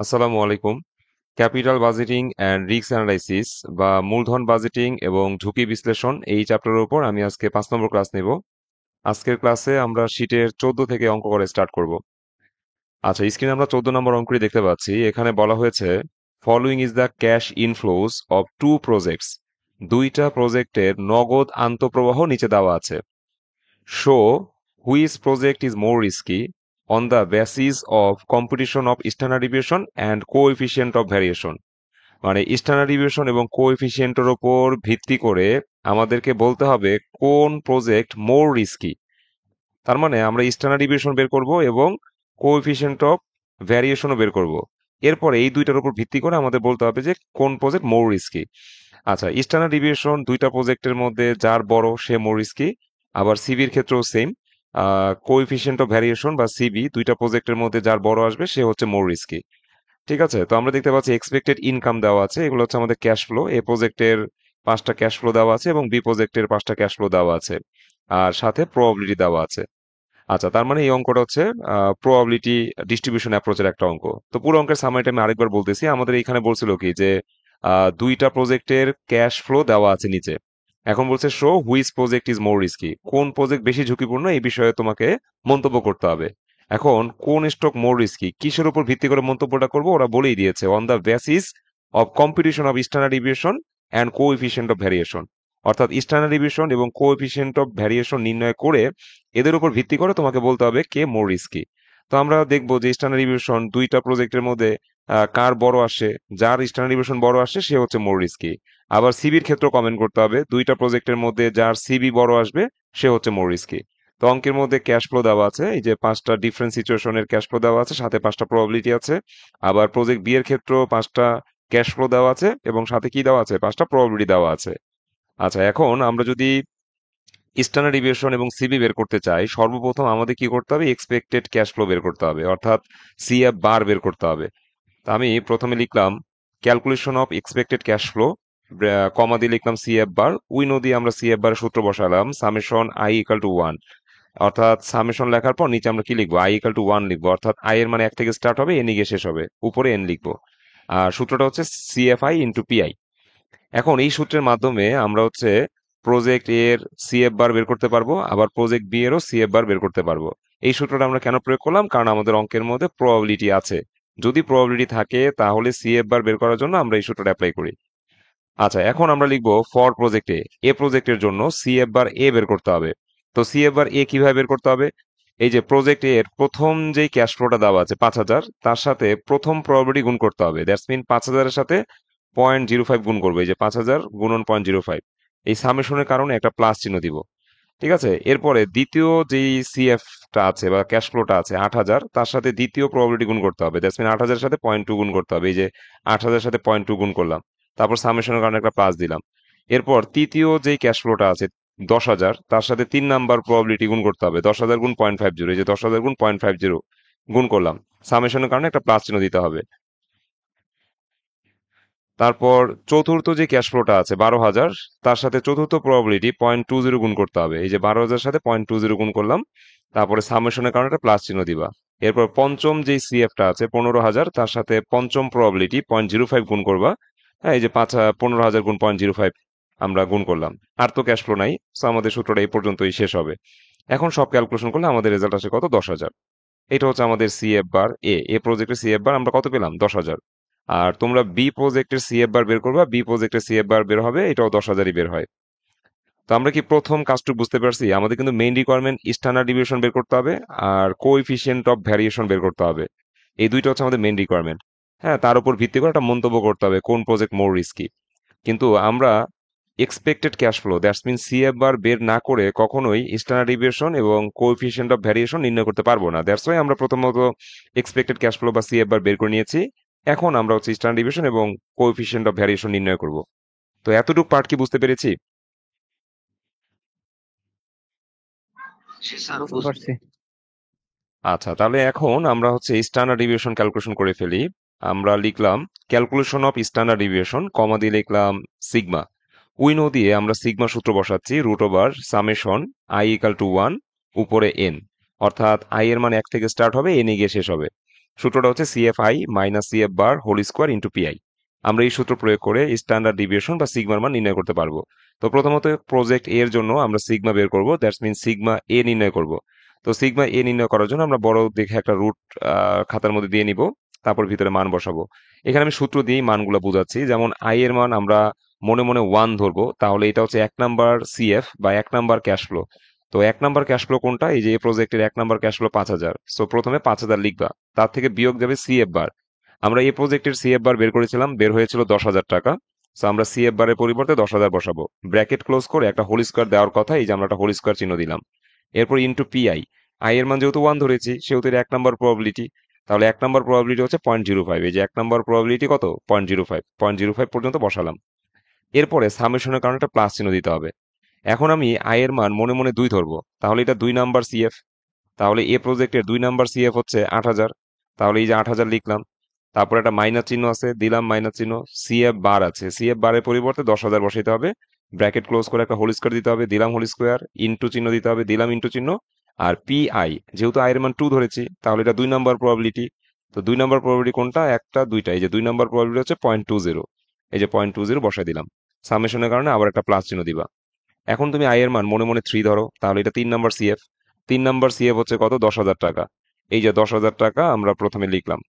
আসসালামু আলাইকুম। Capital budgeting and risk analysis বা মূলধন বাজেটিং এবং ঝুঁকি বিশ্লেষণ এই চ্যাপ্টারের উপর আমি আজকে 5 নম্বর ক্লাস নেব। আজকের ক্লাসে আমরা শীটের 14 থেকে অঙ্ক করে স্টার্ট করব। আচ্ছা, স্ক্রিনে আমরা 14 নম্বর অঙ্কটি দেখতে পাচ্ছি। এখানে বলা হয়েছে following is the cash inflows of two projects. দুইটা প্রজেক্টের নগদ আন্তঃপ্রবাহ নিচে দেওয়া আছে। Show which project is more risky on the basis of competition of standard deviation and coefficient of variation. মানে স্ট্যান্ডার্ড ডিভিয়েশন এবং কোএফিসিয়েন্টের ওপর ভিত্তি করে আমাদেরকে বলতে হবে কোন প্রজেক্ট মোর রিস্কি। তার মানে আমরা স্ট্যান্ডার্ড ডিভিয়েশন বের করব এবং কোএফিসিয়েন্ট অফ ভ্যারিয়েশনও বের করব। এরপরে এই দুইটার উপর ভিত্তি করে আমাদের বলতে হবে যে কোন প্রজেক্ট মোর রিস্কি। আচ্ছা, স্ট্যান্ডার্ড ডিভিয়েশন দুইটা প্রজেক্টের মধ্যে যার বড় সে মোর রিস্কি। আবার সিবির ক্ষেত্রেও সেম। কোএফিসিয়েন্ট অফ ভ্যারিয়েশন বা সিবি দুইটা প্রজেক্টের মধ্যে যার বড় আসবে সে হচ্ছে মোর রিস্কি। ঠিক আছে, তো আমরা দেখতে পাচ্ছি এক্সপেক্টেড ইনকাম দেওয়া আছে, এগুলো হচ্ছে আমাদের ক্যাশ ফ্লো। এ প্রজেক্টের 5টা ক্যাশ ফ্লো দেওয়া আছে এবং বি প্রজেক্টের 5টা ক্যাশ ফ্লো দেওয়া আছে, আর সাথে প্রবাবিলিটি দেওয়া আছে। আচ্ছা, তার মানে এই অঙ্কটা হচ্ছে প্রবাবিলিটি ডিস্ট্রিবিউশন অ্যাপ্রোচের একটা অঙ্ক। তো পুরো অঙ্কের সামারিটা আমি আরেকবার বলতেছি। আমাদের এখানে বলছিল কি যে দুইটা প্রজেক্টের ক্যাশ ফ্লো দেওয়া আছে নিচে। এখন বলছে show which project is more risky, কোন প্রজেক্ট বেশি ঝুঁকিপূর্ণ এই বিষয়ে তোমাকে মন্তব্য করতে হবে। এখন কোন স্টক মোর রিস্কি, কিসের উপর ভিত্তি করে মন্তব্যটা করবো ওরা বলেই দিয়েছে, on the basis of competition of standard deviation and coefficient of variation. অর্থাৎ স্ট্যান্ডার্ড ডিভিয়েশন এবং কোএফিসিয়েন্ট অফ ভ্যারিয়েশন নির্ণয় করে এদের উপর ভিত্তি করে তোমাকে বলতে হবে কে মোর রিস্কি। তো আমরা দেখবো যে স্ট্যান্ডার্ড ডিভিয়েশন দুইটা প্রজেক্টের মধ্যে কার বড় আসে, যার স্ট্যান্ডার্ড ডিভিয়েশন বড় আসে সে হচ্ছে মোর রিস্কি। আবার সিবির ক্ষেত্রে কমেন্ট করতে হবে, দুইটা প্রজেক্টের মধ্যে যার সিবি বড় আসবে সে হচ্ছে মোর রিস্কি। তো অঙ্কের মধ্যে ক্যাশ ফ্লো দেওয়া আছে, এই যে 5টা ডিফারেন্ট সিচুয়েশনের ক্যাশ ফ্লো দেওয়া আছে, সাথে 5টা প্রবাবিলিটি আছে। আবার প্রজেক্ট বি এর ক্ষেত্রেও 5টা ক্যাশ ফ্লো দেওয়া আছে এবং সাথে কি দেওয়া আছে, 5টা প্রবাবিলিটি দেওয়া আছে। আচ্ছা, এখন আমরা যদি স্ট্যান্ডার্ড ডিভিয়েশন এবং সিবি বের করতে চাই, সর্বপ্রথম আমাদের কি করতে হবে, এক্সপেক্টেড ক্যাশ ফ্লো বের করতে হবে, অর্থাৎ সিএফ বার বের করতে হবে। তা আমি প্রথমে লিখলাম calculation of expected cash flow, comma দিয়ে লিখলাম সিএফ বার। উইনো দিয়ে আমরা সিএফ বারের সূত্র বসালাম, সামেশন আই ইকাল টু 1। অর্থাৎ সামেশন লেখার পর নিচে আমরা কি লিখবো, আই ইকাল টু 1 লিখবো, অর্থাৎ আই এর মানে 1 থেকে স্টার্ট হবে, এন গিয়ে শেষ হবে, উপরে এন লিখবো। আর সূত্রটা হচ্ছে সিএফআই ইন্টু পিআই। এখন এই সূত্রের মাধ্যমে আমরা হচ্ছে প্রজেক্ট এর সিএফ বার বের করতে পারবো, আবার প্রজেক্ট বি এরও সিএফ বার বের করতে পারবো। এই সূত্রটা আমরা কেন প্রয়োগ করলাম, কারণ আমাদের অঙ্কের মধ্যে প্রবাবিলিটি আছে। যদি প্রবাবিলিটি থাকে তাহলে সিএফ বার বের করার জন্য আমরা এই সূত্রটা অ্যাপ্লাই করি। আচ্ছা, এখন আমরা লিখবো ফর প্রজেক্ট এ, এ প্রজেক্টের জন্য সিএফ বার এ বের করতে হবে। তো সিএফ বার এ কিভাবে বের করতে হবে, এই যে প্রজেক্ট এর প্রথম যেই ক্যাশ ফ্লোটা দেওয়া আছে 5,000, তার সাথে প্রথম প্রবাবিলিটি গুণ করতে হবে। দ্যাটস মিন 5,000-এর সাথে 0.05 গুণ করবো, এই যে 5,000 গুণন 0.05। এই সামেশনের কারণে একটা প্লাস চিহ্ন দিব। ঠিক আছে, এরপরে দ্বিতীয় যেই সিএফটা আছে বা ক্যাশ ফ্লোটা আছে 8,000, তার সাথে দ্বিতীয় প্রবাবিলিটি গুণ করতে হবে। দ্যাটস মিন 8,000-এর সাথে 0.2 গুণ করতে হবে, এই যে 8,000-এর সাথে 0.2 গুণ করলাম, তারপর সামেশনের কারণে একটা প্লাস দিলাম। এরপর তৃতীয় যেই ক্যাশ ফ্লোটা আছে 10,000, তার সাথে 3 নাম্বার প্রবাবিলিটি গুণ করতে হবে, 10,000 গুণ 0.50, এই যে 10,000 গুণ 0.50 গুণ করলাম, সামেশনের কারণে একটা প্লাস চিহ্ন দিতে হবে। তারপর চতুর্থ যে ক্যাশ ফ্লোটা আছে 12,000, তার সাথে চতুর্থ প্রবাবিলিটি 0.20 গুণ করতে হবে, এই যে 12,000 সাথে 0.20 গুণ করলাম, তারপরে সামেশনের কারণে একটা প্লাস চিহ্ন দিবা। এরপর পঞ্চম যে সিএফটা আছে 15,000, তার সাথে পঞ্চম প্রবাবিলিটি 0.05 গুণ করবা। হ্যাঁ, এই যে 15,000 গুণ 0.05 আমরা গুণ করলাম। আর তো ক্যাশ ফ্লো নাই, তো আমাদের সূত্রটা এই পর্যন্তই শেষ হবে। এখন সব ক্যালকুলেশন করলে আমাদের রেজাল্ট আসে কত, 10,000। এটা হচ্ছে আমাদের সিএফ বার এ, এ প্রজেক্টের সিএফ বার আমরা কত পেলাম, 10,000। আর তোমরা বি প্রজেক্টের সিএফ বার বের করবা, বি প্রজেক্টের সিএফ বার বের হবে, এটাও 10,000-ই বের হয়। তো আমরা কি প্রথম কাজটুকু বুঝতে পারছি, আমাদের কিন্তু মেইন রিকোয়ারমেন্ট স্ট্যান্ডার্ড ডিভিয়েশন বের করতে হবে আর কোএফিসিয়েন্ট অফ ভ্যারিয়েশন বের করতে হবে। এই দুইটা হচ্ছে আমাদের মেইন রিকোয়ারমেন্ট। হ্যাঁ, তার উপর ভিত্তি করে একটা মন্তব্য করতে হবে কোন প্রজেক্ট মোর রিস্কি। কিন্তু আমরা expected cash flow, that's mean CF bar বের না করে কখনোই স্ট্যান্ডার্ড ডিভিয়েশন এবং কোএফিসিয়েন্ট অফ ভ্যারিয়েশন নির্ণয় করতে পারবো না। দ্যাটস ওয়াই আমরা প্রথমত এক্সপেক্টেড ক্যাশ ফ্লো বা সিএফ বার বের করে নিয়েছি। এখন আমরা হচ্ছে স্ট্যান্ডার্ড ডিভিয়েশন এবং কোএফিসিয়েন্ট অফ ভ্যারিয়েশন নির্ণয় করব। তো এতটুকু পার্ট কি বুঝতে পেরেছি? বুঝতে পারছি। আচ্ছা, তাহলে এখন আমরা হচ্ছে স্ট্যান্ডার্ড ডিভিয়েশন ক্যালকুলেশন করে ফেলি। আমরা লিখলাম calculation of standard deviation, comma দিয়ে লিখলাম সিগমা। উইনো দিয়ে আমরা সিগমা সূত্র বসাচ্ছি, root over summation I equal to 1 উপরে এন। অর্থাৎ আই এর মান 1 থেকে স্টার্ট হবে, এন এ গিয়ে শেষ হবে। সূত্রটা হচ্ছে CFI minus CF bar whole square into PI. আমরা এই সূত্র প্রয়োগ করে স্ট্যান্ডার্ড ডিভিয়েশন বা সিগমার মান নির্ণয় করতে পারবো। তো প্রথমত প্রজেক্ট এ এর জন্য আমরা সিগমা বের করব, দ্যাটস মিন সিগমা এ নির্ণয় করব। তো সিগমা এ নির্ণয় করার জন্য আমরা বড় দেখে একটা রুট খাতার মধ্যে দিয়ে নিব, তারপর ভিতরে মান বসাবো। এখানে আমি সূত্র দিয়েই মানগুলো বোঝাচ্ছি। যেমন আই এর মান আমরা মনে মনে 1 ধরবো, তাহলে এটা হচ্ছে 1 নাম্বার সিএফ বা 1 নাম্বার ক্যাশ ফ্লো। তো 1 নাম্বার ক্যাশ ফ্লো কোনটা? এই যে এই প্রজেক্টের 1 নাম্বার ক্যাশ ফ্লো 5,000। সো প্রথমে 5,000 লিখবা, তার থেকে বিয়োগ যাবে সিএফ বার। আমরা এই প্রজেক্টের সিএফ বার বের করেছিলাম, বের হয়েছিল 10,000 টাকা। সো আমরা সিএফ বারের পরিবর্তে 10,000 বসাবো, ব্র্যাকেট ক্লোজ করে একটা হোল স্কোয়ার দেওয়ার কথা, এই যে আমরা একটা হোল স্কোয়ার চিহ্ন দিলাম। এরপর ইন্টু পিআই, আই এর মান যেহেতু 1 ধরেছি সেহেতু এটা 1 নাম্বার প্রবাবিলিটি, তাহলে 1 নাম্বার প্রবাবিলিটি হচ্ছে 0.05। এই যে 1 নাম্বার প্রবাবিলিটি কত? 0.05, 0.05 পর্যন্ত বসালাম। এরপরে সামেশনের কারণে একটা প্লাস চিহ্ন দিতে হবে। এখন আমি আই এর মান মনে মনে 2 ধরবো, তাহলে এটা 2 নাম্বার সিএফ। তাহলে এ প্রজেক্টের 2 নাম্বার সিএফ হচ্ছে 8,000। তাহলে এই যে 8,000 লিখলাম, তারপর একটা মাইনাস চিহ্ন আছে, দিলাম মাইনাস চিহ্ন। সিএফ বার আছে, সিএফ বারের পরিবর্তে 10,000 বসাইতে হবে, ব্র্যাকেট ক্লোজ করে একটা হোল স্কোয়ার দিতে হবে, দিলাম হোল স্কোয়ার, ইন্টু চিহ্ন দিতে হবে, দিলাম ইন্টু চিহ্ন। আর পিআই, যেহেতু আই এর মান 2 ধরেছি, তাহলে এটা 2 নাম্বার প্রবাবিলিটি। তো 2 নাম্বার প্রবাবিলিটি কোনটা? একটা দুইটা, এই যে 2 নাম্বার প্রবাবিলিটি হচ্ছে 0.20। এই যে 0.20 বসাই দিলাম। সামেশনের কারণে আবার একটা প্লাস চিহ্ন দিবা। এখন তুমি আই এর মান মনে মনে 3 ধরো, তাহলে এটা 3 নাম্বার সিএফ। 3 নাম্বার সিএফ হচ্ছে কত? 10,000 টাকা। এই যে 10,000 টাকা আমরা প্রথমে লিখলাম,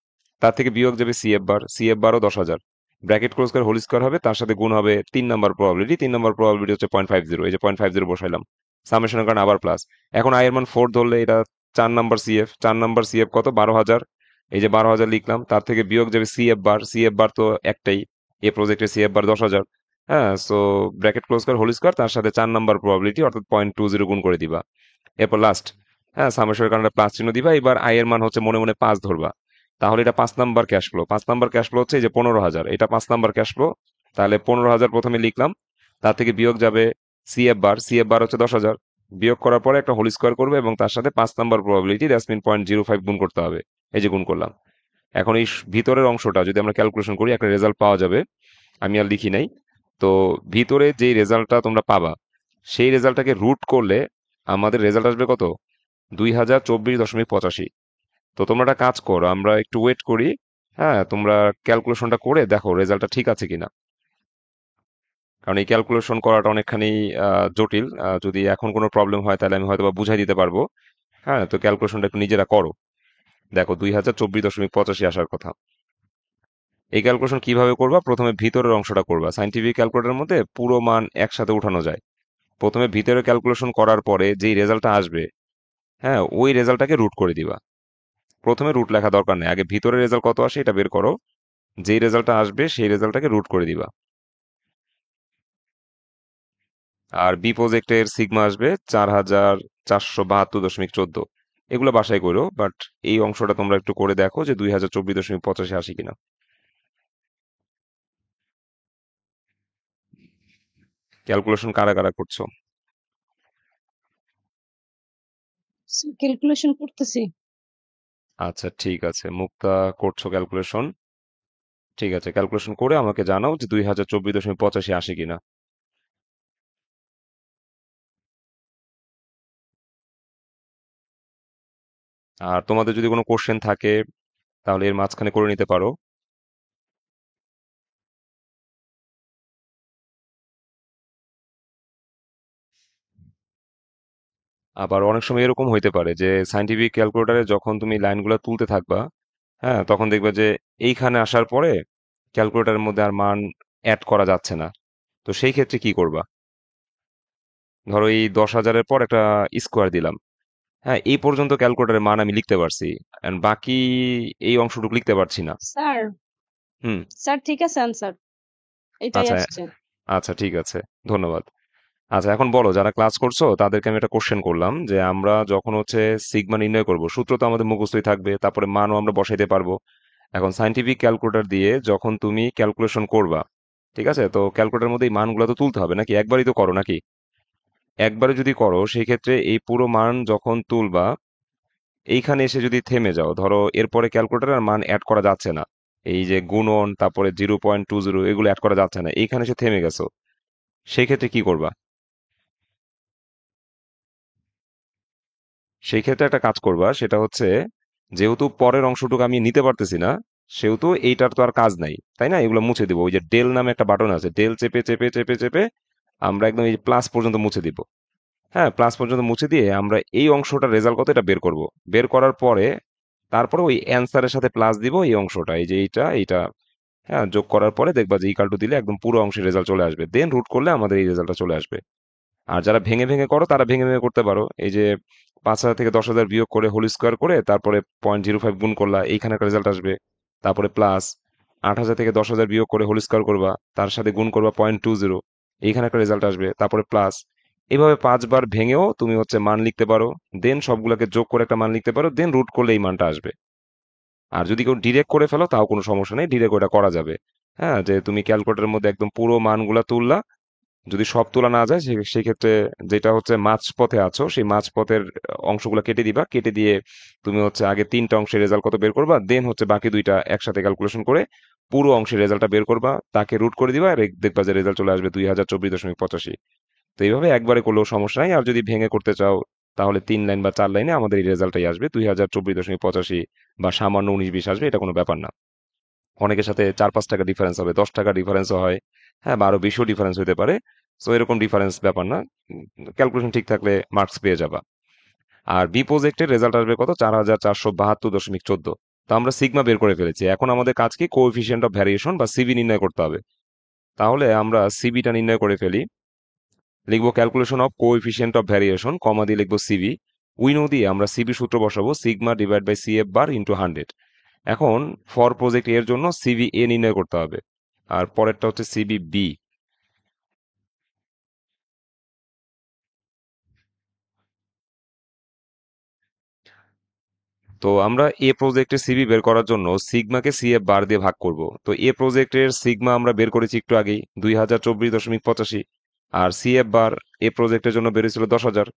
তার থেকে বিয়োগ যাবে সিএফ বার, সিএফ বারও 10,000, ব্র্যাকেট ক্লোজ করে হোল স্কোয়ার হবে, তার সাথে গুণ হবে 3 নাম্বার প্রবাবিলিটি। 3 নাম্বার প্রবাবিলিটি হচ্ছে 0.50, এই যে 0.50 বসাইলাম। সামেশনের কারণে আবার প্লাস। এখন আই এর মান 4 ধরলে এটা 4 নাম্বার সিএফ। 4 নাম্বার সিএফ কত? 12,000। এই যে 12,000 লিখলাম, তার থেকে বিয়োগ যাবে সিএফ বার, সিএফ বার তো একটাই, এ প্রজেক্টের সিএফ বার 10,000। হ্যাঁ, সো ব্র্যাকেট ক্লোজ করে হোল স্কোয়ার, তার সাথে 4 নাম্বার প্রবাবিলিটি অর্থাৎ 0.20 গুণ করে দিবা। এরপর লাস্ট, হ্যাঁ, সামেশনের কারণে প্লাস চিহ্ন দিবা। এবার আই এর মান হচ্ছে মনে মনে 5 ধরবা, তাহলে এটা 5 number cash flow. 5 number cash flow হচ্ছে এই যে 15,000, এটা 5 নাম্বার ক্যাশ ফ্লো। তাহলে 15,000 প্রথমে লিখলাম, তার থেকে বিয়োগ যাবে সিএফ বার, সিএফ বার হচ্ছে 10,000, বিয়োগ করার পরে একটা হোল স্কোয়ার করবে এবং তার সাথে 5 নাম্বার প্রবাবিলিটি দ্যাটস মিন 0.05 গুণ করতে হবে। এই যে গুণ করলাম। এখন এই ভিতরের অংশটা যদি আমরা ক্যালকুলেশন করি একটা রেজাল্ট পাওয়া যাবে। আমি আর লিখি নাই। তো ভিতরে যেই রেজাল্টটা তোমরা পাবা, সেই রেজাল্টটাকে রুট করলে আমাদের রেজাল্ট আসবে কত? 2024.85। তো তোমরা একটা কাজ করো, আমরা একটু ওয়েট করি। হ্যাঁ, তোমরা ক্যালকুলেশনটা করে দেখো রেজাল্টটা ঠিক আছে কিনা, কারণ এই ক্যালকুলেশন করাটা অনেকখানি জটিল। যদি এখন কোনো প্রবলেম হয় তাহলে আমি হয়তো বা বুঝাই দিতে পারবো। হ্যাঁ, তো ক্যালকুলেশনটা একটু নিজেরা করো। দেখো 2024.85 আসার কথা। এই ক্যালকুলেশন কিভাবে করবা? প্রথমে ভিতরের অংশটা করবা। সাইন্টিফিক ক্যালকুলেটরের মধ্যে পুরো মান একসাথে উঠানো যায়। প্রথমে ভিতরে ক্যালকুলেশন করার পরে যেই রেজাল্টটা আসবে, হ্যাঁ, ওই রেজাল্টটাকে রুট করে দিবা। প্রথমে রুট লেখা দরকার নেই, আগে ভিতরের রেজাল্ট কত আসে এটা বের করো, যেই রেজাল্টটা আসবে সেই রেজাল্টটাকে রুট করে দিবা। আর বি প্রজেক্টের সিগমা আসবে 4,472.14। এগুলো বাসায় করো, বাট এই অংশটা তোমরা একটু করে দেখো যে 2024.85 আসে কিনা। ক্যালকুলেশন কারা কারা করছো? ক্যালকুলেশন করতেছি। আচ্ছা ঠিক আছে, মুক্তা করছো ক্যালকুলেশন। ঠিক আছে, ক্যালকুলেশন করে আমাকে জানাও যে 2024.85 আসে কিনা। আর তোমাদের যদি কোনো কোশ্চেন থাকে তাহলে এর মাঝখানে করে নিতে পারো। আবার অনেক সময় এরকম হইতে পারে যে সাইন্টিফিক ক্যালকুলেটরে যখন তুমি লাইনগুলো তুলতে থাকবা, হ্যাঁ, তখন দেখবে যে এইখানে আসার পরে ক্যালকুলেটরের মধ্যে আর মান অ্যাড করা যাচ্ছে না। তো সেই ক্ষেত্রে কি করবা? ধরো এই 10,000-এর পর একটা স্কোয়ার দিলাম। হ্যাঁ, এই পর্যন্ত ক্যালকুলেটরের মান আমি লিখতে পারছি, and বাকি এই অংশটুকু লিখতে পারছি না। স্যার, হুম। স্যার ঠিক আছে আনসার। এটাই আচ্ছা। আসছে। আচ্ছা ঠিক আছে, ধন্যবাদ। আচ্ছা এখন বলো, যারা ক্লাস করছো তাদেরকে আমি একটা কোশ্চেন করলাম যে আমরা যখন হচ্ছে সিগমা নির্ণয় করব, সূত্র তো আমাদের মুখস্থই থাকবে, তারপরে মানও আমরা বসাইতে পারবো। এখন সাইন্টিফিক ক্যালকুলেটর দিয়ে যখন তুমি ক্যালকুলেশন করবা, ঠিক আছে, তো ক্যালকুলেটরের মধ্যে এই মানগুলো তো তুলতে হবে নাকি? একবারই তো করো নাকি? একবারে যদি করো সেই ক্ষেত্রে এই পুরো মান যখন তুলবা, এইখানে এসে যদি থেমে যাও, ধরো এরপরে ক্যালকুলেটর আর মান অ্যাড করা যাচ্ছে না, এই যে গুণন তারপরে 0.20 এগুলো অ্যাড করা যাচ্ছে না, এইখানে এসে থেমে গেছো, সেই ক্ষেত্রে কি করবা? সেই ক্ষেত্রে একটা কাজ করবা, সেটা হচ্ছে যেহেতু পরের অংশটুকু আমি নিতে পারতেছি না, সেহেতু এইটার তো আর কাজ নাই, তাই না? এগুলো মুছে দিব। ওই যে ডেল নামে একটা বাটন আছে, ডেল চেপে চেপে চেপে চেপে আমরা একদম এই প্লাস পর্যন্ত মুছে দিব। হ্যাঁ, প্লাস পর্যন্ত মুছে দিয়ে আমরা এই অংশটার রেজাল্ট কত এটা বের করব। বের করার পরে তারপরে ওই অ্যান্সারের সাথে প্লাস দিব এই অংশটা, এই যে এইটা, হ্যাঁ, যোগ করার পরে দেখবা যে ইকাল টু দিলে একদম পুরো অংশের রেজাল্ট চলে আসবে। দেন রুট করলে আমাদের এই রেজাল্টটা চলে আসবে। আর যারা ভেঙে ভেঙে করো তারা ভেঙে ভেঙে করতে পারো। এই যে 5,000 থেকে 10,000 বিয়োগ করে হোল স্কোয়ার করে তারপরে 0.05 গুণ করলা, এইখানে একটা রেজাল্ট আসবে। তারপরে প্লাস 8,000 থেকে 10,000 বিয়োগ করে হোল স্কোয়ার করবা, তার সাথে গুণ করবা 0.20, এইখানে একটা রেজাল্ট আসবে। তারপরে প্লাস, এইভাবে 5 বার ভেঙেও তুমি হচ্ছে মান লিখতে পারো। দেন সবগুলোকে যোগ করে একটা মান লিখতে পারো, দেন রুট করলে এই মানটা আসবে। আর যদি কেউ ডিরেক্ট করে ফেলো তাও কোনো সমস্যা নেই, ডিরেক্ট ওটা করা যাবে। হ্যাঁ, যে তুমি ক্যালকুলেটরের মধ্যে একদম পুরো মানগুলা তুললা, যদি সব তোলা না যায় সেই ক্ষেত্রে যেটা হচ্ছে মাঝপথে আছো সেই মাঝপথের অংশগুলো কেটে দিবা, কেটে দিয়ে তুমি হচ্ছে আগে 3টা অংশের রেজাল্ট কত বের করবা, দেন হচ্ছে বাকি 2টা একসাথে ক্যালকুলেশন করে পুরো অংশের রেজাল্টটা বের করবা, তাকে রুট করে দিবা, আর দেখবা যে রেজাল্ট চলে আসবে 2024.85। তো এইভাবে একবারে করলেও সমস্যা নাই। আর যদি ভেঙে করতে চাও তাহলে 3 লাইন বা 4 লাইনে আমাদের এই রেজাল্টটাই আসবে 2024.85, বা সামান্য 19-20 আসবে, এটা কোনো ব্যাপার না। অনেকের সাথে 4-5 টাকা ডিফারেন্স হবে, 10 টাকা ডিফারেন্সও হয়, হ্যাঁ, বা আরো বেশিও ডিফারেন্স হতে পারে। সো এরকম ডিফারেন্স ব্যাপার না, ক্যালকুলেশন ঠিক থাকলে মার্কস পেয়ে যাবা। আর বি প্রজেক্টের রেজাল্ট আসবে কত, 4,472.14। তো আমরা সিগমা বের করে ফেলেছি, এখন আমাদের কাজ কি কোএফিসিয়েন্ট অফ ভ্যারিয়েশন বা সিবি নির্ণয় করতে হবে। তাহলে আমরা সিবিটা নির্ণয় করে ফেলি। লিখবো calculation of coefficient of variation, comma দিয়ে লিখবো সিবি। উইনো দিয়ে আমরা সিবি সূত্র বসাবো, sigma divide by CF bar into 100। এখন ফর প্রজেক্ট এর জন্য সিবি এ নির্ণয় করতে হবে, আর পরেরটা হচ্ছে সিবি বি। তো আমরা এ প্রজেক্টের সিবি বের করার জন্য সিগমাকে সিএফ বার দিয়ে ভাগ করব। তো এ প্রজেক্টের সিগমা আমরা বের করেছি একটু আগেই 2024.85, আর সিএফ বার এ প্রজেক্টের জন্য বেরিয়েছিল 10,000।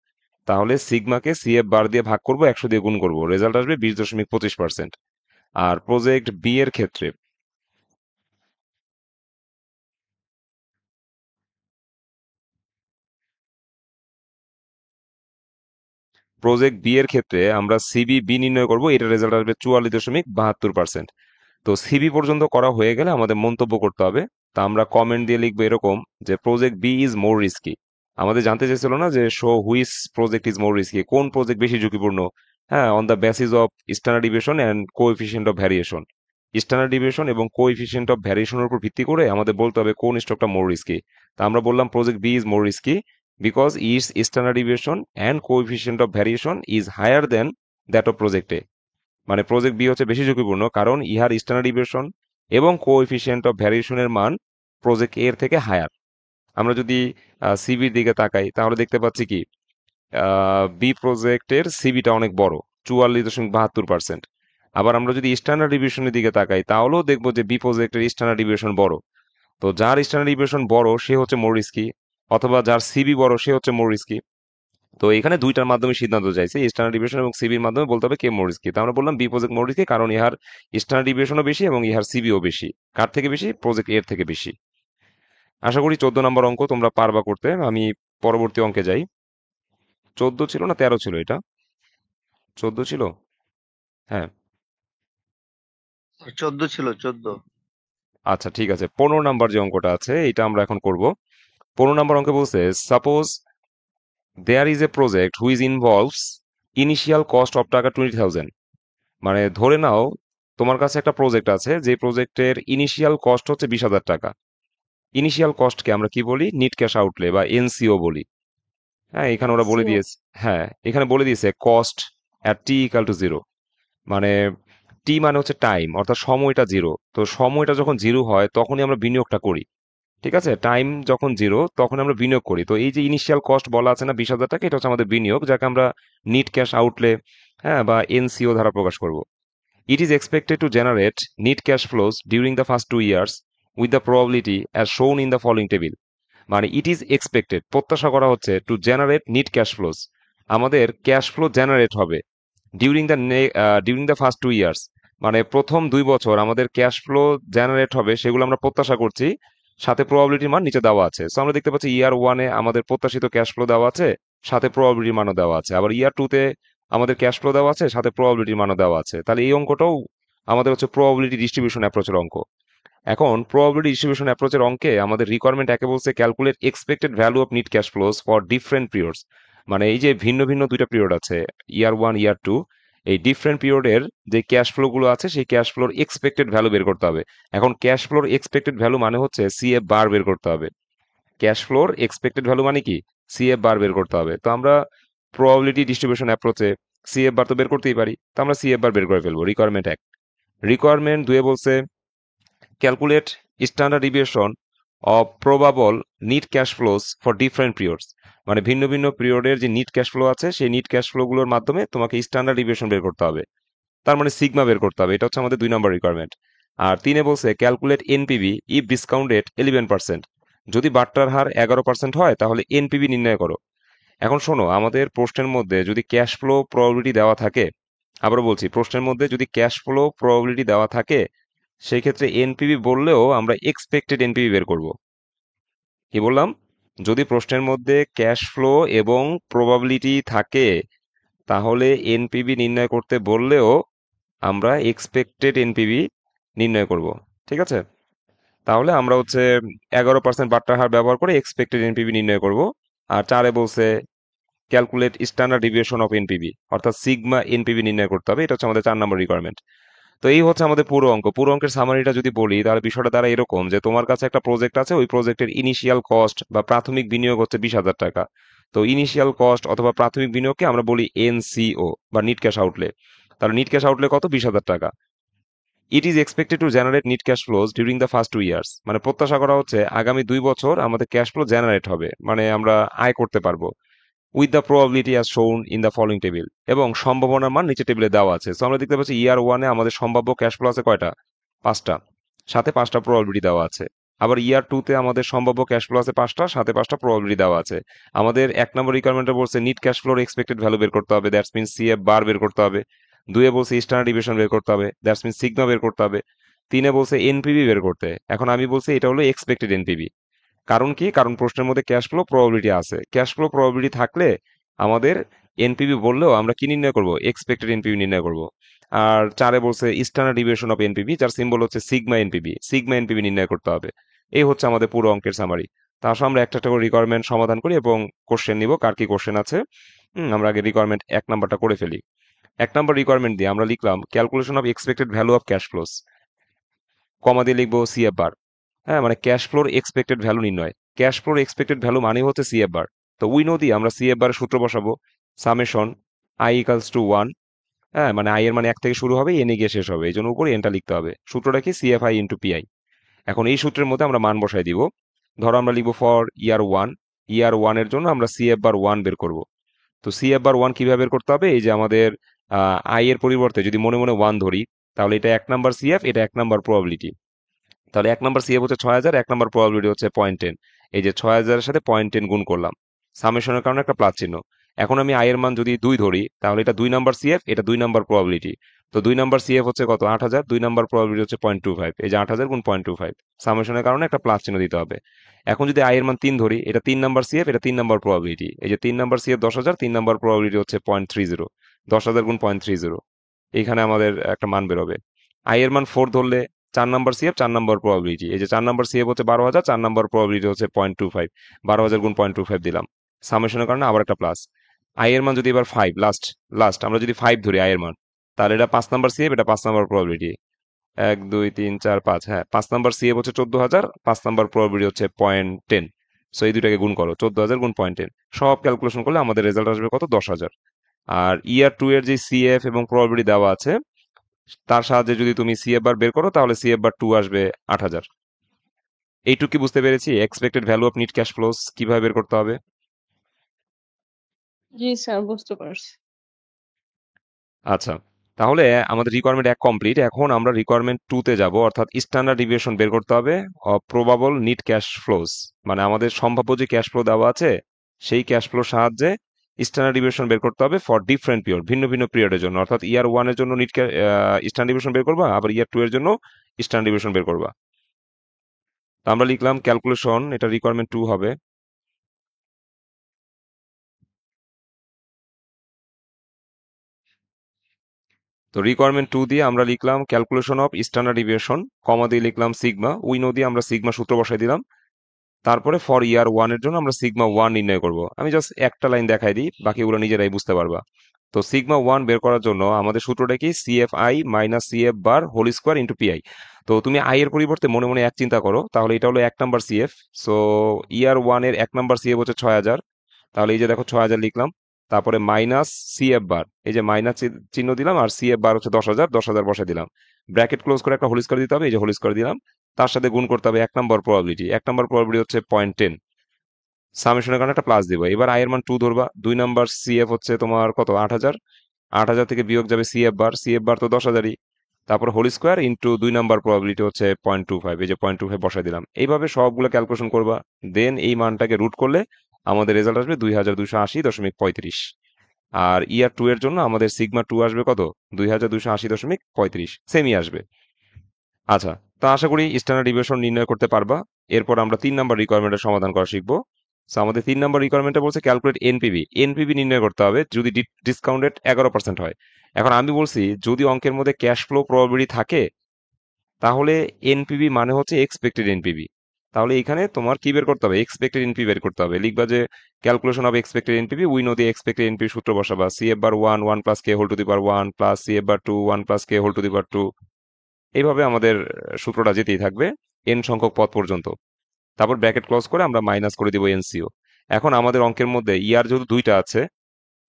তাহলে সিগমাকে সিএফ বার দিয়ে ভাগ করব, 100 দিয়ে গুণ করব, রেজাল্ট আসবে 20.25%। আর প্রজেক্ট বি এর ক্ষেত্রে, প্রজেক্ট বি এর ক্ষেত্রে আমরা সিবি বি নির্ণয় করব, এটা রেজাল্ট আসবে 44.72%। তো সিবি পর্যন্ত করা হয়ে গেলে আমাদের মন্তব্য করতে হবে। তা আমরা কমেন্ট দিয়ে লিখবো এরকম, যে project B is more risky. আমাদের জানতে চেয়েছিল না যে show which project is more risky, কোন প্রজেক্ট বেশি ঝুঁকিপূর্ণ। হ্যাঁ, on the basis of standard deviation and coefficient of variation. Standard deviation এবং কোএফিসিয়েন্ট অফ ভ্যারিয়েশনের উপর ভিত্তি করে আমাদের বলতে হবে কোন স্টকটা মোর রিস্কি। তা আমরা বললাম project B is more risky because its standard deviation and coefficient of variation is higher than that of project A. মানে প্রজেক্ট বি হচ্ছে বেশি ঝুঁকিপূর্ণ কারণ ইহার স্ট্যান্ডার্ড ডিভিয়েশন এবং কোএফিসিয়েন্ট অফ ভ্যারিয়েশনের মান প্রজেক্ট এর থেকে হায়ার। আমরা যদি সিবির দিকে তাকাই তাহলে দেখতে পাচ্ছি কি, বি প্রজেক্টের সিবিটা অনেক বড়, 44.72%। আবার আমরা যদি স্ট্যান্ডার্ড ডিভিয়েশনের দিকে তাকাই তাহলেও দেখবো যে বি প্রজেক্টের স্ট্যান্ডার্ড ডিভিয়েশন বড়। তো যার স্ট্যান্ডার্ড ডিভিয়েশন বড় সে হচ্ছে মোর রিস্কি, অথবা যার সিবি বড় সে হচ্ছে মোর রিস্কি। তো এখানে দুইটার মাধ্যমে সিদ্ধান্ত চাইছে, স্ট্যান্ডার্ড ডিভিয়েশন এবং সিবির মাধ্যমে বলতে হবে কে মোর রিস্কি। তো আমরা বললাম বি প্রজেক্ট মোর রিস্কি কারণ ইহার স্ট্যান্ডার্ড ডিভিয়েশনও বেশি এবং ইহার সিবিও বেশি। কার থেকে বেশি? প্রজেক্ট এর থেকে বেশি। আশা করি 14 নম্বর অঙ্ক তোমরা পারবা করতে। আমি পরবর্তী অঙ্কে যাই। 14 ছিল না 13 ছিল এটা? 14 ছিল। হ্যাঁ। 14 ছিল, 14। আচ্ছা ঠিক আছে, 15 নাম্বার যে অঙ্কটা আছে এটা আমরা এখন করব। 15 নাম্বার অঙ্কে বলছে suppose there is a project which involves initial cost of টাকা 20,000। মানে ধরে নাও তোমার কাছে একটা প্রজেক্ট আছে, যে প্রজেক্টের ইনিশিয়াল কস্ট হচ্ছে 20,000 টাকা। ইনিশিয়াল কস্টকে আমরা কি বলি? নিট ক্যাশ আউটলে বা এনসিও বলি। হ্যাঁ, এখানে ওরা বলে সিও। দিয়েছে, হ্যাঁ এখানে বলে দিয়েছে cost at T equal to zero. মানে টি মানে হচ্ছে টাইম, অর্থাৎ সময়টা জিরো। তো সময়টা যখন জিরো হয় তখনই আমরা বিনিয়োগটা করি। ঠিক আছে, টাইম যখন জিরো তখন আমরা বিনিয়োগ করি। তো এই যে ইনিশিয়াল কস্ট বলা আছে না 20,000 টাকা, এটা হচ্ছে আমাদের বিনিয়োগ, যাকে আমরা নিট ক্যাশ আউটলে, হ্যাঁ, বা এনসিও দ্বারা প্রকাশ করব। It is expected to generate net cash flows during the first 2 years with the probability as shown in the following table. মানে ইট ইজ এক্সপেক্টেড, প্রত্যাশা করা হচ্ছে, to generate net cash flows, আমাদের cash flow generate হবে during the first 2 years. মানে প্রথম 2 বছর আমাদের ক্যাশ ফ্লো জেনারেট হবে, সেগুলো আমরা প্রত্যাশা করছি। সাথে প্রবাবিলিটির মান নিচে দেওয়া আছে। সো আমরা দেখতে পাচ্ছি ইয়ার ওয়ানে আমাদের প্রত্যাশিত ক্যাশ ফ্লো দেওয়া আছে, সাথে প্রবাবিলিটির মানও দেওয়া আছে। আবার ইয়ার টুতে আমাদের ক্যাশ ফ্লো দেওয়া আছে, সাথে প্রবাবিলিটির মানও দেওয়া আছে। তাহলে এই অঙ্কটাও আমাদের হচ্ছে প্রবাবিলিটি ডিস্ট্রিবিউশন অ্যাপ্রোচের অঙ্ক। এখন প্রবাবিলিটি ডিস্ট্রিবিউশন অ্যাপ্রোচের অঙ্কে আমাদের রিকোয়ারমেন্ট একে বলছে calculate expected value of net cash flows for different periods. মানে এই যে ভিন্ন ভিন্ন দুইটা পিরিয়ড আছে, ইয়ার ওয়ান ইয়ার টু, এই ডিফারেন্ট পিরিয়ডের যে ক্যাশ ফ্লো গুলো আছে সেই ক্যাশ ফ্লোর এক্সপেক্টেড ভ্যালু বের করতে হবে। এখন ক্যাশ ফ্লোর এক্সপেক্টেড ভ্যালু মানে হচ্ছে সিএফ বার বের করতে হবে। ক্যাশ ফ্লোর এক্সপেক্টেড ভ্যালু মানে কি, সিএফ বার বের করতে হবে। তো আমরা প্রবাবিলিটি ডিস্ট্রিবিউশন অ্যাপ্রোচে সিএফ বার তো বের করতেই পারি, তো আমরা সিএফ বার বের করে ফেলবো। রিকোয়ারমেন্ট এক। রিকোয়ারমেন্ট দুয়ে বলছে calculate standard deviation of probable net cash flows for different periods. মানে ভিন্ন ভিন্ন পিরিয়ডের যে নিট ক্যাশ ফ্লো আছে সেই নিট ক্যাশ ফ্লো গুলোর মাধ্যমে তোমাকে স্ট্যান্ডার্ড ডিভিয়েশন বের করতে হবে, তার মানে সিগমা বের করতে হবে। এটা হচ্ছে আমাদের 2 নম্বর রিকোয়ারমেন্ট। আর তিনে বলছে ক্যালকুলেট এনপিভি ইফ ডিসকাউন্টেড 11%। যদি বাট্টার হার 11% হয় তাহলে এনপিভি নির্ণয় করো। এখন শোনো, আমাদের প্রশ্নের মধ্যে যদি ক্যাশ ফ্লো প্রবাবিলিটি দেওয়া থাকে, আবারও বলছি, প্রশ্নের মধ্যে যদি ক্যাশ ফ্লো প্রবাবিলিটি দেওয়া থাকে, সেই ক্ষেত্রে এনপিভি বললেও আমরা এক্সপেক্টেড এনপিভি বের করব। কি বললাম? যদি প্রশ্নের মধ্যে ক্যাশ ফ্লো এবং প্রবাবিলিটি থাকে, তাহলে এনপিভি নির্ণয় করতে বললেও আমরা এক্সপেক্টেড এনপিভি নির্ণয় করব। ঠিক আছে? তাহলে আমরা হচ্ছে 11% বাট্টার হার ব্যবহার করে এক্সপেক্টেড এনপিভি নির্ণয় করব। আর চারে বলছে calculate standard deviation of NPV, অর্থাৎ সিগমা এনপিভি নির্ণয় করতে হবে। এটা হচ্ছে আমাদের 4 নম্বর রিকোয়ারমেন্ট। তো এই হচ্ছে আমাদের পুরো অঙ্ক। পুরো অঙ্কের সামারিটা যদি বলি, তাহলে বিষয়টা দ্বারা এরকম যে তোমার কাছে একটা প্রজেক্ট আছে, ওই প্রজেক্টের ইনিশিয়াল কস্ট বা প্রাথমিক বিনিয়োগ হচ্ছে 20,000 টাকা। তো ইনিশিয়াল কস্ট অথবা প্রাথমিক বিনিয়োগকে আমরা বলি এনসিও বা নিট ক্যাশ আউটলে। তাহলে নিট ক্যাশ আউটলে কত? 20,000 টাকা। It is expected to generate net cash flows during the first 2 years. মানে প্রত্যাশা করা হচ্ছে আগামী 2 বছর আমাদের ক্যাশ ফ্লো জেনারেট হবে, মানে আমরা আয় করতে পারবো। With the probability as shown in the following table. এবং সম্ভাবনার মান নিচে টেবিলে দেওয়া আছে। সো আমরা দেখতে পাচ্ছি ইয়ার ওয়ানে আমাদের সম্ভাব্য ক্যাশ ফ্লো আছে কয়টা? 5টা, সাথে 5টা প্রবাবিলিটি দেওয়া আছে। আবার ইয়ার টুতে আমাদের সম্ভাব্য ক্যাশ ফ্লো আছে 5টা, সাথে 5টা প্রবাবিলিটি দেওয়া আছে। আমাদের 1 নম্বর রিকোয়ারমেন্টে বলছে নিট ক্যাশ ফ্লোর এক্সপেক্টেড ভ্যালু বের করতে হবে, দ্যাটস মিন সিএফ বার বের করতে হবে। দুয়ে বলছে স্ট্যান্ডার্ড ডিভিয়েশন বের করতে হবে, দ্যাটস মিন সিগমা বের করতে হবে। তিনে বলছে এনপিভি বের করতে। এখন আমি বলছি এটা হলো এক্সপেক্টেড এনপিভি। কারণ কি? কারণ প্রশ্নের মধ্যে ক্যাশ ফ্লো প্রবাবিলিটি আছে। ক্যাশ ফ্লো প্রবাবিলিটি থাকলে আমাদের এনপিভি বললেও আমরা কি নির্ণয় করব? এক্সপেক্টেড এনপিভি নির্ণয় করব। আর চারে বলছে স্ট্যান্ডার্ড ডিভিয়েশন অফ এনপিভি, যার সিম্বল হচ্ছে সিগমা এনপিভি। সিগমা এনপিভি নির্ণয় করতে হবে। এই হচ্ছে আমাদের পুরো অঙ্কের সামারি। তা আসলে আমরা একটা একটা করে রিকোয়ারমেন্ট সমাধান করি এবং কোশ্চেন নিব, কার কি কোশ্চেন আছে। আমরা আগে রিকোয়ারমেন্ট 1 নম্বরটা করে ফেলি। 1 নম্বর রিকোয়ারমেন্ট দিয়ে আমরা লিখলাম calculation of expected value of cash flows, comma দিয়ে লিখবো সিএফ বার। হ্যাঁ, মানে ক্যাশ ফ্লোর এক্সপেক্টেড ভ্যালু নির্ণয়। ক্যাশ ফ্লোর এক্সপেক্টেড ভ্যালু মানে হচ্ছে সিএফ বার। তো উই নো দিয়ে আমরা সিএফ বার সূত্র বসাবো, সামেশন আই ইকালস টু 1। হ্যাঁ, মানে আই এর মানে 1 থেকে শুরু হবে, এনে গিয়ে শেষ হবে, এই জন্য উপরে এনটা লিখতে হবে। সূত্রটা কি? CF I into PI. এখন এই সূত্রের মধ্যে আমরা মান বসাই দিব। ধরো আমরা লিখবো ফর ইয়ার ওয়ান। ইয়ার ওয়ানের জন্য আমরা সিএফ বার 1 বের করব। তো সিএফ বার 1 কিভাবে বের করতে হবে? এই যে আমাদের আই এর পরিবর্তে যদি মনে মনে 1 ধরি, তাহলে এটা 1 নম্বর সিএফ, এটা 1 নম্বর প্রবাবিলিটি। তাহলে 1 নম্বর সিএফ হচ্ছে 6,000, 1 নম্বর প্রবাবিলিটি হচ্ছে 0.10। এই যে 6,000-এর সাথে 0.10 গুণ করলাম, সামেশনের কারণে একটা প্লাস চিহ্ন। এখন আমি আই এর মান যদি 2 ধরি, তাহলে এটা 2 নম্বর সিএফ, এটা 2 নম্বর প্রবাবিলিটি। তো 2 নম্বর সিএফ হচ্ছে কত? 8,000। 2 নম্বর প্রবাবিলিটি হচ্ছে 0.25। এই যে 8,000 গুণ 0.25, সামেশনের কারণে একটা প্লাস চিহ্ন দিতে হবে। এখন যদি আই এর মান 3 ধরি, এটা 3 নম্বর সিএফ, এটা 3 নম্বর প্রবাবিলিটি। এই যে 3 নম্বর সিএফ 10,000, 3 নম্বর প্রবাবিলিটি হচ্ছে 0.30। 10,000 গুণ 0.30, এইখানে আমাদের একটা মান বেরোবে। আই এর মান 4 ধরলে 4 নম্বর সিএফ, 4 নম্বর প্রবাবিলিটি। এই যে 4 নম্বর সিএফ হচ্ছে 12,000, 4 নম্বর প্রবাবিলিটি হচ্ছে 0.25। 12,000 গুণ 0.25 দিলাম, সামেশনের কারণে আবার একটা প্লাস। আই এর মান যদি এবার 5, লাস্ট লাস্ট আমরা যদি 5 ধরি আই এর মান, তাহলে এটা 5 নম্বর সিএফ, এটা 5 নম্বর প্রবাবিলিটি। 1 2 3 4 5, হ্যাঁ, 5 নম্বর সিএফ হচ্ছে 14,000, 5 নম্বর প্রবাবিলিটি হচ্ছে 0.10। সো এই দুটাকে গুণ করো, 14,000 গুণ 0.10, সব ক্যালকুলেশন করলে আমাদের রেজাল্ট আসবে কত? 10,000। আর ইয়ার টু এর যে সিএফ এবং প্রবাবিলিটি দেওয়া আছে, তার সাহায্যে যদি তুমি সিএফ বার বের করো, তাহলে সিএফ বার 2 আসবে 8,000। এইটুকু বুঝতে পেরেছি expected value of net cash flows কিভাবে বের করতে হবে। জি স্যার, বুঝতে পারছি। আচ্ছা, তাহলে আমাদের রিকোয়ারমেন্ট 1 কমপ্লিট। এখন আমরা রিকোয়ারমেন্ট 2 তে যাব, অর্থাৎ স্ট্যান্ডার্ড ডিভিয়েশন বের করতে হবে of probable net cash flows. মানে আমাদের সম্ভাব্য যে ক্যাশ ফ্লো দেওয়া আছে, সেই ক্যাশ ফ্লোর সাহায্যে স্ট্যান্ডার্ড ডিভিয়েশন বের করতে হবে ফর ডিফারেন্ট পিরিয়ড, ভিন্ন ভিন্ন পিরিয়ডের জন্য। অর্থাৎ ইয়ার ওয়ানের জন্য নিট স্ট্যান্ডার্ড ডিভিয়েশন বের করবা, আবার ইয়ার টু এর জন্য স্ট্যান্ডার্ড ডিভিয়েশন বের করবা। তো আমরা লিখলাম ক্যালকুলেশন, এটা রিকোয়ারমেন্ট 2 হবে। তো রিকোয়ারমেন্ট 2 দিয়ে আমরা লিখলাম calculation of standard deviation, comma দিয়ে লিখলাম সিগমা, উই নো দিয়ে আমরা সিগমা সূত্র বসাই দিলাম। তারপরে ফর ইয়ার 1 এর জন্য আমরা সিগমা 1 নির্ণয় করব। আমি জাস্ট একটা লাইন দেখাই দিই, বাকিগুলো নিজেরাই বুঝতে পারবা। তো সিগমা 1 বের করার জন্য আমাদের সূত্রটা কি, CF I minus CF bar whole square into PI. তো তুমি আই এর পরিবর্তে মনে মনে এক চিন্তা করো, তাহলে এটা হলো 1 নাম্বার সিএফ। সো ইয়ার 1 এর 1 নাম্বার সিএফ হচ্ছে 6,000। তাহলে এই যে দেখো 6,000 লিখলাম। তারপরে মাইনাস সিএফ বার, এই যে মাইনাস চিহ্ন দিলাম, আর সিএফ বার হচ্ছে 10,000, 10,000 বসে দিলাম। ব্র্যাকেট ক্লোজ করে একটা হোল স্কোয়ার দিতে হবে, এই যে হোল স্কোয়ার দিলাম। তার সাথে গুণ করতে হবে 1 নম্বর প্রবাবিলিটি, 1 নম্বর প্রবাবিলিটি হচ্ছে 0.10। সামেশনের কারণে একটা প্লাস দিব। এবার আই এর মান 2 ধরবা। 2 নাম্বার সিএফ হচ্ছে তোমার কত, 8,000। 8,000 থেকে বিয়োগ যাবে সিএফ বার, সিএফ বার তো 10,000ই। তারপর whole square into 2 number probability হচ্ছে 0.25, এই যে 0.25 বসাই দিলাম। এইভাবে সবগুলো ক্যালকুলেশন করবা। দেন এই মানটাকে রুট করলে আমাদের রেজাল্ট আসবে 2280.35। আর ইয়ার 2 এর জন্য আমাদের সিগমা 2 আসবে কত, 2280.35, সেমই আসবে। আচ্ছা, তো আশা করি স্ট্যান্ডার্ড ডিভিয়েশন নির্ণয় করতে পারবা। এরপর আমরা 3 নাম্বার রিকোয়ারমেন্টের সমাধান করা শিখবো। So, আমাদের 3 নাম্বার রিকোয়ারমেন্টে বলছে ক্যালকুলেট এনপিভি, এনপিভি নির্ণয় করতে হবে যদি ডিসকাউন্টেড 11% হয়। এখন আমি বলছি যদি অঙ্কের মধ্যে ক্যাশ ফ্লো প্রবাবিলিটি থাকে, তাহলে এনপিভি মানে হচ্ছে এক্সপেক্টেড এনপিভি। তাহলে এখানে তোমার কি বের করতে হবে, এক্সপেক্টেড এনপিভি বের করতে হবে। লিখবা যে calculation of expected NPV, we know দিয়ে এক্সপেক্টেড এনপিভি সূত্র বসাবা, CF bar 1 1 plus K whole to the power 1 plus CF bar 2 1 plus K whole to the power 2। এইভাবে আমাদের সূত্রটা যেতেই থাকবে এন সংখ্যক পদ পর্যন্ত। তারপর ব্র্যাকেট ক্লোজ করে আমরা মাইনাস করে দিব এনসিও। এখন আমাদের অঙ্কের মধ্যে ইয়ার যেহেতু দুইটা আছে,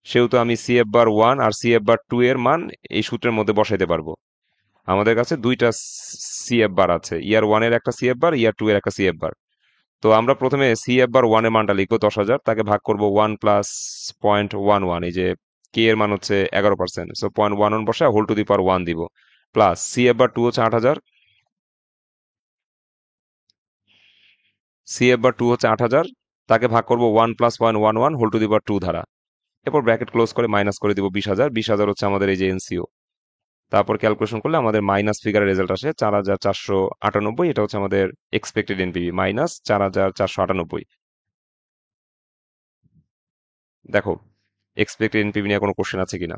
সেহেতু আমি সিএফ বার 1 আর সিএফ বার 2 এর মান এই সূত্রের মধ্যে বসাইতে পারবো। আমাদের কাছে দুইটা সিএফ বার আছে, ইয়ার 1 এর একটা সিএফ বার, ইয়ার 2 এর একটা সিএফ বার। তো আমরা প্রথমে সিএফ বার 1 এর মানটা লিখবো 10,000, তাকে ভাগ করব 1 প্লাস 0.11, এই যে কে এর মান হচ্ছে 11%, সো 0.11 বসে হোল টু দি পাওয়ার 1 দিব, প্লাস সিএফ বার 2 হচ্ছে 8,000, সিএফ বার 2 হচ্ছে 8,000, তাকে ভাগ করব 1 plus 0.11 whole to the power 2 দ্বারা। এরপর ব্র্যাকেট ক্লোজ করে মাইনাস করে দিব 20,000, 20,000 হচ্ছে আমাদের এই যে এনসিও। তারপর ক্যালকুলেশন করলে আমাদের মাইনাস ফিগারের রেজাল্ট আসে 4,498। এটা হচ্ছে আমাদের এক্সপেক্টেড এনপিভি, মাইনাস 4,498। দেখো এক্সপেক্টেড এনপিভি নিয়ে কোনো কোশ্চেন আছে কিনা।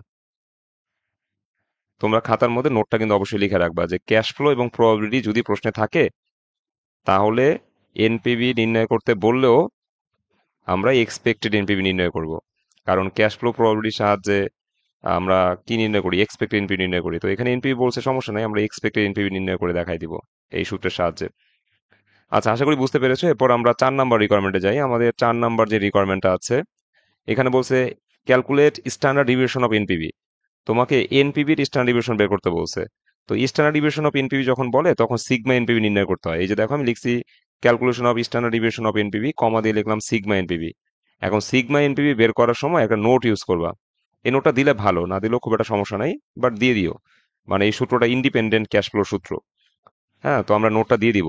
তোমরা খাতার মধ্যে নোটটা কিন্তু অবশ্যই লিখে রাখবা যে ক্যাশ ফ্লো এবং প্রবাবিলিটি যদি প্রশ্নে থাকে, তাহলে এনপিভি নির্ণয় করতে বললেও আমরা এক্সপেক্টেড এনপিভি নির্ণয় করব। কারণ ক্যাশ ফ্লো প্রবাবিলিটির সাহায্যে আমরা কি নির্ণয় করি, এক্সপেক্টেড এনপিভি নির্ণয় করি। তো এখানে এনপিভি বলছে সমস্যা নাই, আমরা এক্সপেক্টেড এনপিভি নির্ণয় করে দেখাই দিব এই সূত্রের সাহায্যে। আচ্ছা, আশা করি বুঝতে পেরেছো। এরপর আমরা 4 নাম্বার রিকোয়ারমেন্টে যাই। আমাদের 4 নাম্বার যে রিকোয়ারমেন্টটা আছে, এখানে বলছে calculate standard deviation of NPV. তোমাকে এনপিভির স্ট্যান্ডার্ড ডিভিয়েশন বের করতে বলছে। তো স্ট্যান্ডার্ড ডিভিয়েশন অফ এনপিভি যখন বলে তখন সিগমা এনপিভি নির্ণয় করতে হয়। এই যে দেখো আমি লিখছি calculation of standard deviation of NPV, comma দিয়ে লিখলাম সিগমা এনপিভি। এখন সিগমা এনপিভি বের করার সময় একটা নোট ইউজ করবা। এই নোটটা দিলে ভালো, না দিলেও খুব একটা সমস্যা নাই, বাট দিয়ে দিও। মানে এই সূত্রটা ইন্ডিপেন্ডেন্ট ক্যাশ ফ্লো সূত্র। হ্যাঁ, তো আমরা নোটটা দিয়ে দিব।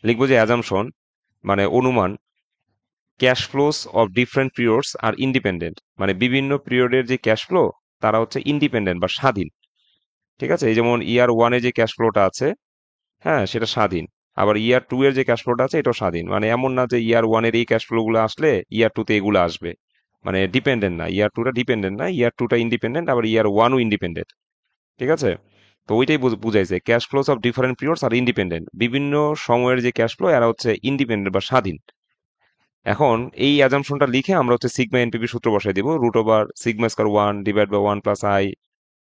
লিখবো যে অ্যাজাম্পশন, মানে অনুমান, cash flows of different periods are independent, মানে বিভিন্ন পিরিয়ডের যে ক্যাশ ফ্লো তারা হচ্ছে ইন্ডিপেন্ডেন্ট বা স্বাধীন। ঠিক আছে, এই যেমন ইয়ার 1 এ যে ক্যাশ ফ্লোটা আছে, হ্যাঁ সেটা স্বাধীন। আবার ইয়ার 2 এর যে ক্যাশ ফ্লোটা আছে এটাও স্বাধীন। মানে এমন না যে ইয়ার 1 এর এই ক্যাশ ফ্লো গুলো আসলে ইয়ার 2 তে এগুলো আসবে। মানে ডিপেন্ডেন্ট না, ইয়ার 2টা ডিপেন্ডেন্ট না, ইয়ার 2টা ইন্ডিপেন্ডেন্ট, আবার ইয়ার 1ও ইন্ডিপেন্ডেন্ট। ঠিক আছে, তো ওইটাই বুঝাইছে cash flows of different periods are independent, বিভিন্ন সময়ের যে ক্যাশ ফ্লো এরা হচ্ছে ইন্ডিপেন্ডেন্ট বা স্বাধীন। এখন এই অ্যাজাম্পশনটা লিখে আমরা হচ্ছে সিগমা এনপিভি সূত্র বসাই দিব, root over sigma square 1 divide by 1 plus I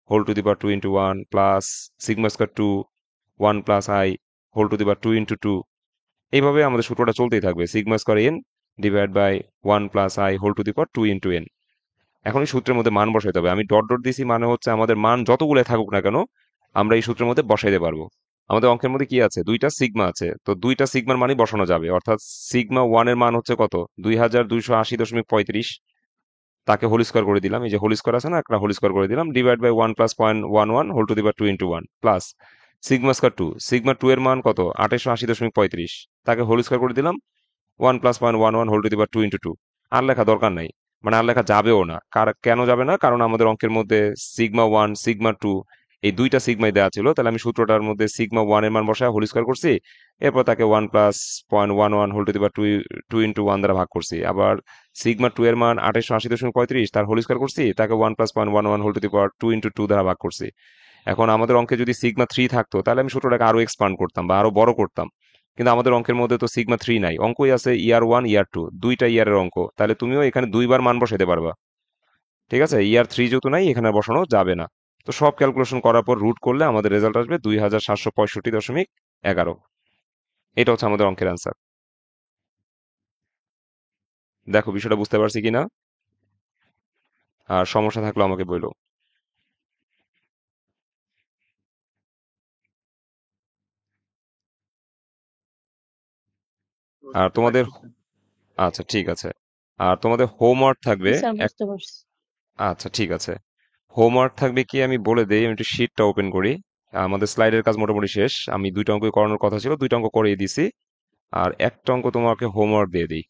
whole to the power 2 into 1 plus sigma square 2 1 plus I whole to the power 2 into 2। এইভাবে আমাদের সূত্রটা চলতেই থাকবে, sigma square N divide by 1 plus I whole to the power 2 into N. এখন এই সূত্রের মধ্যে মান বসাইতে হবে। আমি ডট ডট দিছি, মানে হচ্ছে আমাদের মান যতগুলো থাকুক না কেন আমরা এই সূত্রের মধ্যে বসাইতে পারবো। আমাদের অঙ্কের মধ্যে কি আছে, দুইটা সিগমা আছে, তো দুইটা সিগমার মানই বসানো যাবে। অর্থাৎ সিগমা 1 এর মান হচ্ছে কত, 2280.35, তাকে হোল স্কয়ার করে দিলাম, এই যে হোল স্কয়ার আছে না, একটা হোল স্কয়ার করে দিলাম, divide by 1 plus 0.11 whole to the power 2 into 1 plus sigma square 2, sigma 2 এর মান কত, 2880.35, তাকে হোল স্কয়ার করে দিলাম, 1 plus 0.11 whole to the power 2 into 2। আর লেখা দরকার নাই, মানে আর লেখা যাবেও না। কেন যাবে না, কারণ আমাদের অঙ্কের মধ্যে সিগমা 1 সিগমা 2 এই দুইটা সিগমাই দেওয়া ছিল। তাহলে আমি সূত্রটার মধ্যে সিগমা 1 এর মান বসায় হোল স্কয়ার করছি, এরপর তাকে 1 plus 0.11 whole to the power 2 into 1 দ্বারা ভাগ করছি। আবার সিগমা 2 এর মান 2880.35, তার হোল স্কয়ার করছি, তাকে 1 plus 0.11 whole to the power 2 into 2 দ্বারা ভাগ করছি। এখন আমাদের অঙ্কে যদি সিগমা 3 থাকতো তাহলে আমি সূত্রটাকে আরো এক্সপান্ড করতাম বা আরো বড় করতাম, কিন্তু আমাদের অঙ্কের মধ্যে তো সিগমা 3 নাই, অঙ্কই আছে ইয়ার 1 ইয়ার 2, দুইটা ইয়ারের অঙ্ক, তাহলে তুমিও এখানে দুইবার মান বসাতে পারবা। ঠিক আছে, ইয়ার 3 যেহেতু নাই এখানে বসানো যাবে না। তো সব ক্যালকুলেশন করার পর রুট করলে আমাদের রেজাল্ট আসবে 2765.11। এটা হচ্ছে আমাদের অঙ্কের অ্যান্সার। দেখো বিষয়টা বুঝতে পারছি কিনা, আর সমস্যা থাকলে আমাকে বলো। আর বুঝতে তোমাদের, পারছি স্যার। আচ্ছা ঠিক আছে, আর তোমাদের হোমওয়ার্ক জি থাকবে স্যার, এক, বুঝতে পারছি। আচ্ছা ঠিক আছে, হোমওয়ার্ক থাকবে কি আমি বলে দেই, আমি একটু শিটটা ওপেন করি। আমাদের স্লাইডের কাজ মোটামুটি শেষ, আমি দুইটা অঙ্ক করানোর কথা ছিল, দুইটা অঙ্ক করিয়ে দিছি, আর একটা অঙ্ক তোমাকে হোমওয়ার্ক দিয়ে দিই।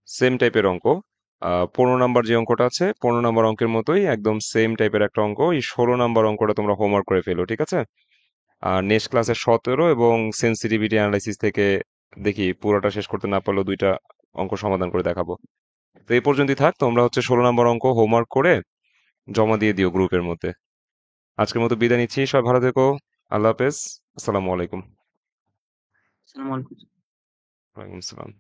সেম টাইপের অঙ্ক, 15 নাম্বার যে অঙ্কটা আছে 15 নাম্বার অঙ্কের মতোই একদম সেম টাইপের একটা অঙ্ক, এই 16 নাম্বার অঙ্কটা তোমরা হোমওয়ার্ক করে ফেলো, ঠিক আছে? আর নেক্সট ক্লাসে 17 এবং সেন্সিটিভিটি অ্যানালাইসিস থেকে দেখি পুরোটা শেষ করতে না পারলেও দুইটা অঙ্ক সমাধান করে দেখাবো। তো এই পর্যন্তই থাক, তোমরা হচ্ছে 16 নাম্বার অঙ্ক হোমওয়ার্ক করে জমা দিয়ে দিও গ্রুপের মধ্যে। আজকের মতো বিদায় নিচ্ছি, সবাই ভালো থেকো। আল্লাহ হাফেজ। আসসালামু আলাইকুম। আসসালামু আলাইকুম। ওয়ালাইকুম আসসালাম।